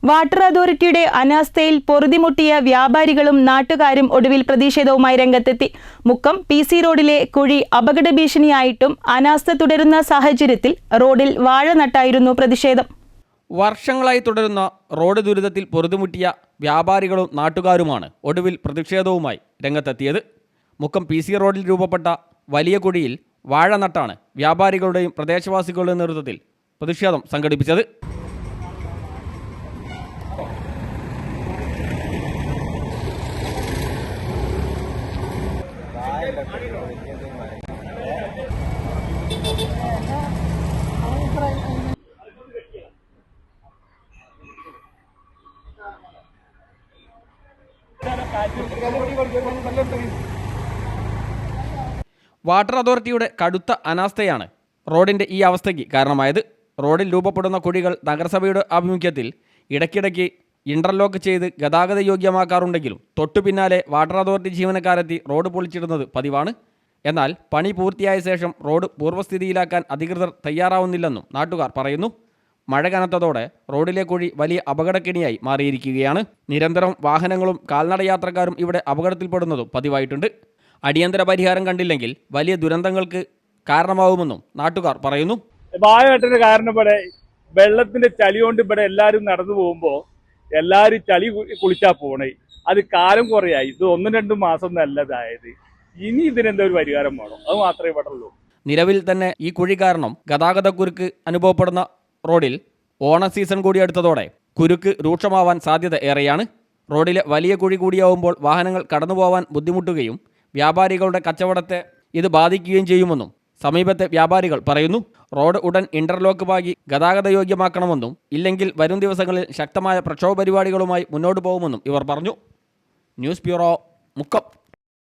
Water അതോറിറ്റിയുടെ അനാസ്ഥയിൽ പൊറുതിമുട്ടിയ വ്യാപാരികളും നാട്ടുകാരും ഒടുവിൽ പ്രതിഷേധവുമായി രംഗത്തെത്തി. മുക്കം PC റോഡിലെ കുഴി അപകട ഭീഷണിയായിട്ടും അനാസ്ഥ തുടരുന്ന സാഹചര്യത്തിൽ റോഡിൽ വാഴ നട്ടായിരുന്നു പ്രതിഷേധം. വർഷങ്ങളായി തുടരുന്ന റോഡ് ദുരിതത്തിൽ പൊറുതിമുട്ടിയ വ്യാപാരികളും നാട്ടുകാരുമാണ് ഒടുവിൽ പ്രതിഷേധവുമായി രംഗത്തെത്തിയത്. മുക്കം PC റോഡിൽ രൂപപ്പെട്ട വലിയ കുഴിയിൽ വാഴ നട്ടാണ് വ്യാപാരികളുടെയും പ്രദേശവാസികളുടെയും നേതൃത്വത്തിൽ പ്രതിഷേധം സംഘടിപ്പിച്ചത്. വാട്ടർ അതോറിറ്റിയുടെ കടുത്ത അനാസ്ഥയാണ് റോഡിൻ്റെ ഈ അവസ്ഥയ്ക്ക് കാരണമായത്. റോഡിൽ രൂപപ്പെടുന്ന കുഴികൾ നഗരസഭയുടെ ആഭിമുഖ്യത്തിൽ ഇടയ്ക്കിടയ്ക്ക് ഇൻ്റർലോക്ക് ചെയ്ത് ഗതാഗത യോഗ്യമാക്കാറുണ്ടെങ്കിലും തൊട്ടു പിന്നാലെ വാട്ടർ അതോറിറ്റി ജീവനക്കാരെത്തി റോഡ് പൊളിച്ചിടുന്നത് പതിവാണ്. എന്നാൽ പണി പൂർത്തിയായ ശേഷം റോഡ് പൂർവ്വസ്ഥിതിയിലാക്കാൻ അധികൃതർ തയ്യാറാവുന്നില്ലെന്നും നാട്ടുകാർ പറയുന്നു. മഴ കനത്തതോടെ റോഡിലെ കുഴി വലിയ അപകടക്കെണിയായി മാറിയിരിക്കുകയാണ്. നിരന്തരം വാഹനങ്ങളും കാൽനടയാത്രക്കാരും ഇവിടെ അപകടത്തിൽപ്പെടുന്നതും പതിവായിട്ടുണ്ട്. അടിയന്തര പരിഹാരം കണ്ടില്ലെങ്കിൽ വലിയ ദുരന്തങ്ങൾക്ക് കാരണമാവുമെന്നും നാട്ടുകാർ പറയുന്നു. വാഴവെട്ടിന് കാരണം ഇവിടെ വെള്ളത്തിന്റെ ചളി കൊണ്ട് ഇവിടെ എല്ലാവരും നടന്നു പോകുമ്പോൾ എല്ലാവരും ചളി കുളിച്ചാ പോണേ. അത് കാലം കുറയായി, ഇത് 1-2 മാസം നല്ലതായത്. ഇനി ഇതിനെന്താ ഒരു പരിഹാരം വേണം, അത് മാത്രമേ ഇവിടെ ഉള്ളൂ. നിലവിൽ തന്നെ ഈ കുഴി കാരണം ഗതാഗതക്കുരുക്ക് അനുഭവപ്പെടുന്ന റോഡിൽ ഓണ സീസൺ കൂടി അടുത്തതോടെ കുരുക്ക് രൂക്ഷമാവാൻ സാധ്യത ഏറെയാണ്. റോഡിലെ വലിയ കുഴി കൂടിയാവുമ്പോൾ വാഹനങ്ങൾ കടന്നുപോകാൻ ബുദ്ധിമുട്ടുകയും വ്യാപാരികളുടെ കച്ചവടത്തെ ഇത് ബാധിക്കുകയും ചെയ്യുമെന്നും സമീപത്തെ വ്യാപാരികൾ പറയുന്നു. റോഡ് ഉടൻ ഇന്റർലോക്ക് പാകി ഗതാഗത യോഗ്യമാക്കണമെന്നും ഇല്ലെങ്കിൽ വരും ദിവസങ്ങളിൽ ശക്തമായ പ്രക്ഷോഭ പരിപാടികളുമായി മുന്നോട്ട് പോകുമെന്നും ഇവർ പറഞ്ഞു. News bureau, Mukkam.